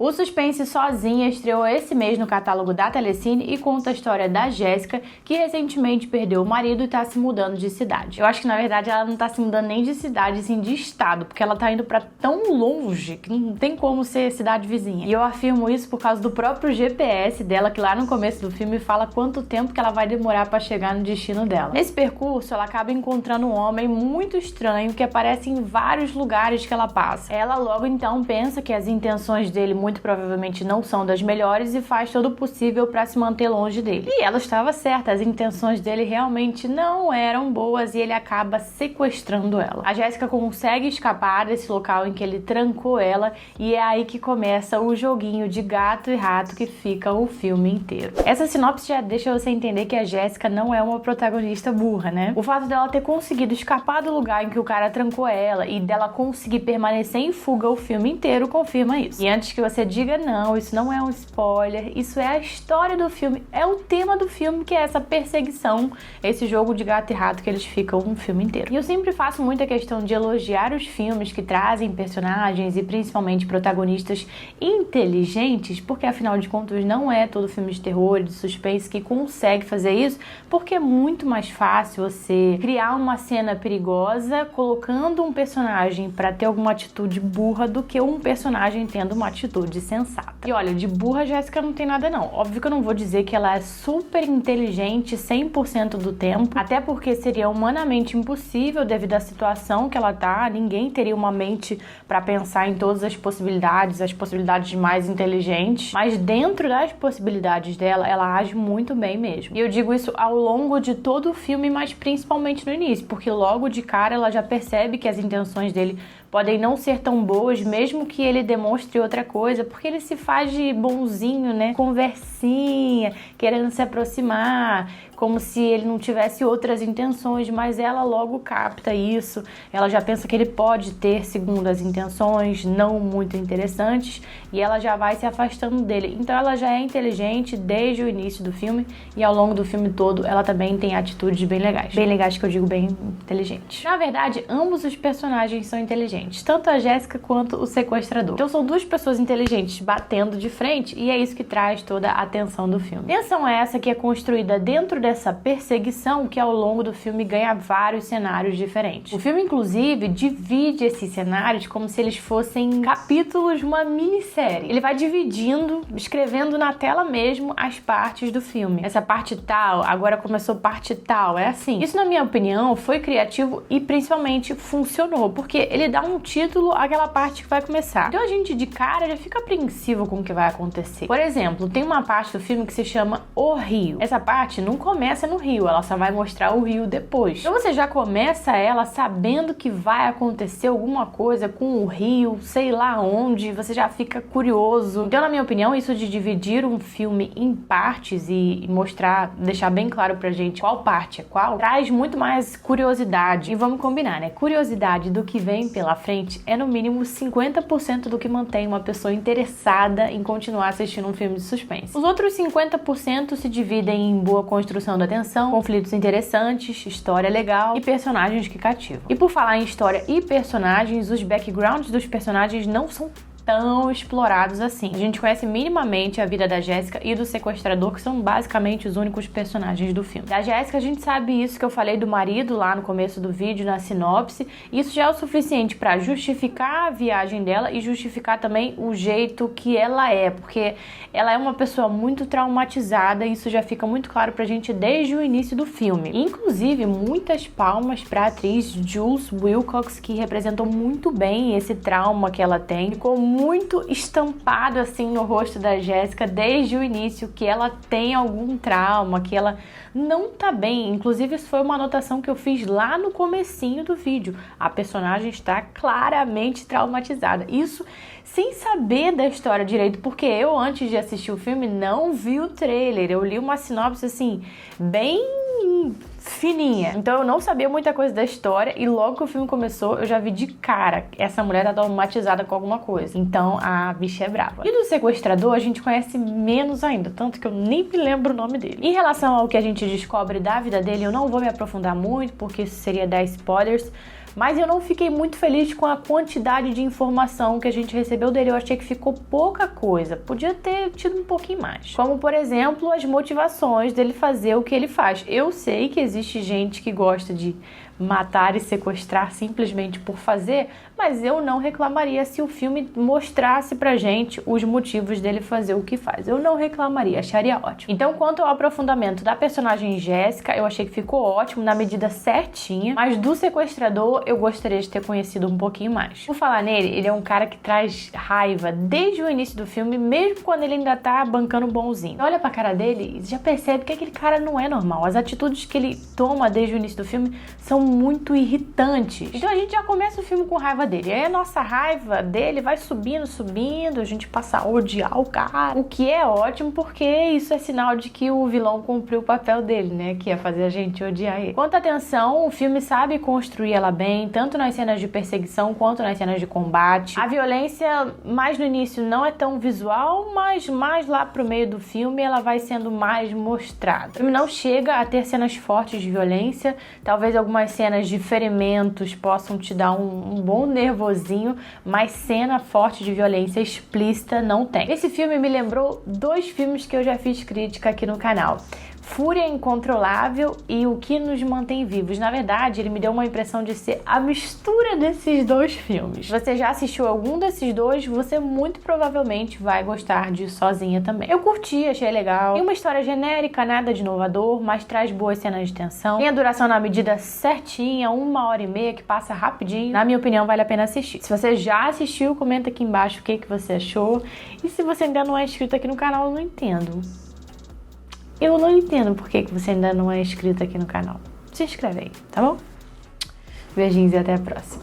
O Suspense Sozinha estreou esse mês no catálogo da Telecine e conta a história da Jéssica, que recentemente perdeu o marido e tá se mudando de cidade. Eu acho que na verdade ela não tá se mudando nem de cidade, sim de estado, porque ela tá indo pra tão longe que não tem como ser cidade vizinha. E eu afirmo isso por causa do próprio GPS dela, que lá no começo do filme fala quanto tempo que ela vai demorar pra chegar no destino dela. Nesse percurso, ela acaba encontrando um homem muito estranho que aparece em vários lugares que ela passa. Ela logo então pensa que as intenções dele muito provavelmente não são das melhores e faz todo o possível para se manter longe dele. E ela estava certa, as intenções dele realmente não eram boas e ele acaba sequestrando ela. A Jéssica consegue escapar desse local em que ele trancou ela e é aí que começa o joguinho de gato e rato que fica o filme inteiro. Essa sinopse já deixa você entender que a Jéssica não é uma protagonista burra, né? O fato dela ter conseguido escapar do lugar em que o cara trancou ela e dela conseguir permanecer em fuga o filme inteiro confirma isso. E antes que você diga não, isso não é um spoiler, isso é a história do filme, é o tema do filme, que é essa perseguição, esse jogo de gato e rato que eles ficam um filme inteiro. E eu sempre faço muita questão de elogiar os filmes que trazem personagens e principalmente protagonistas inteligentes, porque afinal de contas não é todo filme de terror e de suspense que consegue fazer isso, porque é muito mais fácil você criar uma cena perigosa colocando um personagem para ter alguma atitude burra do que um personagem tendo uma atitude sensata. E olha, de burra Jéssica não tem nada não. Óbvio que eu não vou dizer que ela é super inteligente 100% do tempo, até porque seria humanamente impossível devido à situação que ela tá. Ninguém teria uma mente para pensar em todas as possibilidades mais inteligentes, mas dentro das possibilidades dela, ela age muito bem mesmo. E eu digo isso ao longo de todo o filme, mas principalmente no início, porque logo de cara ela já percebe que as intenções dele podem não ser tão boas, mesmo que ele demonstre outra coisa, porque ele se faz de bonzinho, né? Conversinha, querendo se aproximar, como se ele não tivesse outras intenções, mas ela logo capta isso. Ela já pensa que ele pode ter segundas intenções, não muito interessantes, e ela já vai se afastando dele. Então ela já é inteligente desde o início do filme, e ao longo do filme todo ela também tem atitudes bem legais. Bem legais que eu digo bem inteligentes. Na verdade, ambos os personagens são inteligentes, tanto a Jéssica quanto o sequestrador. Então são duas pessoas inteligentes batendo de frente, e é isso que traz toda a atenção do filme. Tensão é essa que é construída dentro dessa perseguição, que ao longo do filme ganha vários cenários diferentes. O filme, inclusive, divide esses cenários como se eles fossem capítulos de uma minissérie. Ele vai dividindo, escrevendo na tela mesmo as partes do filme. Essa parte tal, agora começou parte tal, é assim. Isso, na minha opinião, foi criativo e principalmente funcionou, porque ele dá um título àquela parte que vai começar. Então a gente de cara já fica apreensivo com o que vai acontecer. Por exemplo, tem uma parte do filme que se chama O Rio. Essa parte não começa no rio, ela só vai mostrar o rio depois. Então você já começa ela sabendo que vai acontecer alguma coisa com o rio, sei lá onde, você já fica curioso. Então, na minha opinião, isso de dividir um filme em partes e mostrar, deixar bem claro pra gente qual parte é qual, traz muito mais curiosidade. E vamos combinar, né? Curiosidade do que vem pela frente é no mínimo 50% do que mantém uma pessoa interessada em continuar assistindo um filme de suspense. Os outros 50% se dividem em boa construção da tensão, conflitos interessantes, história legal e personagens que cativam. E por falar em história e personagens, os backgrounds dos personagens não são tão explorados assim. A gente conhece minimamente a vida da Jéssica e do sequestrador, que são basicamente os únicos personagens do filme. Da Jéssica, a gente sabe isso que eu falei do marido lá no começo do vídeo, na sinopse. Isso já é o suficiente para justificar a viagem dela e justificar também o jeito que ela é, porque ela é uma pessoa muito traumatizada e isso já fica muito claro pra gente desde o início do filme. Inclusive, muitas palmas pra atriz Jules Willcox, que representou muito bem esse trauma que ela tem. Ficou muito estampado assim no rosto da Jéssica desde o início, que ela tem algum trauma, que ela não tá bem. Inclusive, isso foi uma anotação que eu fiz lá no comecinho do vídeo. A personagem está claramente traumatizada. Isso sem saber da história direito, porque eu, antes de assistir o filme, não vi o trailer. Eu li uma sinopse assim, bem fininha. Então eu não sabia muita coisa da história e logo que o filme começou eu já vi de cara essa mulher tá traumatizada com alguma coisa. Então a bicha é brava. E do sequestrador a gente conhece menos ainda, tanto que eu nem me lembro o nome dele. Em relação ao que a gente descobre da vida dele, eu não vou me aprofundar muito porque isso seria dar spoilers, Mas eu não fiquei muito feliz com a quantidade de informação que a gente recebeu dele. Eu achei que ficou pouca coisa. Podia ter tido um pouquinho mais. Como, por exemplo, as motivações dele fazer o que ele faz. Eu sei que existe gente que gosta de matar e sequestrar simplesmente por fazer, mas eu não reclamaria se o filme mostrasse pra gente os motivos dele fazer o que faz. Eu não reclamaria, acharia ótimo. Então, quanto ao aprofundamento da personagem Jéssica, eu achei que ficou ótimo, na medida certinha, mas do sequestrador eu gostaria de ter conhecido um pouquinho mais. Por falar nele, ele é um cara que traz raiva desde o início do filme, mesmo quando ele ainda tá bancando bonzinho. Olha pra cara dele e já percebe que aquele cara não é normal. As atitudes que ele toma desde o início do filme são muito irritantes. Então a gente já começa o filme com raiva dele. Aí a nossa raiva dele vai subindo, a gente passa a odiar o cara. O que é ótimo, porque isso é sinal de que o vilão cumpriu o papel dele, né? Que é fazer a gente odiar ele. Quanto à tensão, o filme sabe construir ela bem, tanto nas cenas de perseguição quanto nas cenas de combate. A violência, mais no início, não é tão visual, mas mais lá pro meio do filme ela vai sendo mais mostrada. O filme não chega a ter cenas fortes de violência, talvez algumas cenas de ferimentos possam te dar um bom nervosinho, mas cena forte de violência explícita não tem. Esse filme me lembrou 2 filmes que eu já fiz crítica aqui no canal. Fúria Incontrolável e O Que Nos Mantém Vivos. Na verdade, ele me deu uma impressão de ser a mistura desses 2 filmes. Se você já assistiu algum desses 2, você muito provavelmente vai gostar de Sozinha também. Eu curti, achei legal. Tem uma história genérica, nada de inovador, mas traz boas cenas de tensão. Tem a duração na medida certinha, 1h30, que passa rapidinho. Na minha opinião, vale a pena assistir. Se você já assistiu, comenta aqui embaixo o que você achou. E se você ainda não é inscrito aqui no canal, eu não entendo. Eu não entendo por que você ainda não é inscrito aqui no canal. Se inscreve aí, tá bom? Beijinhos e até a próxima.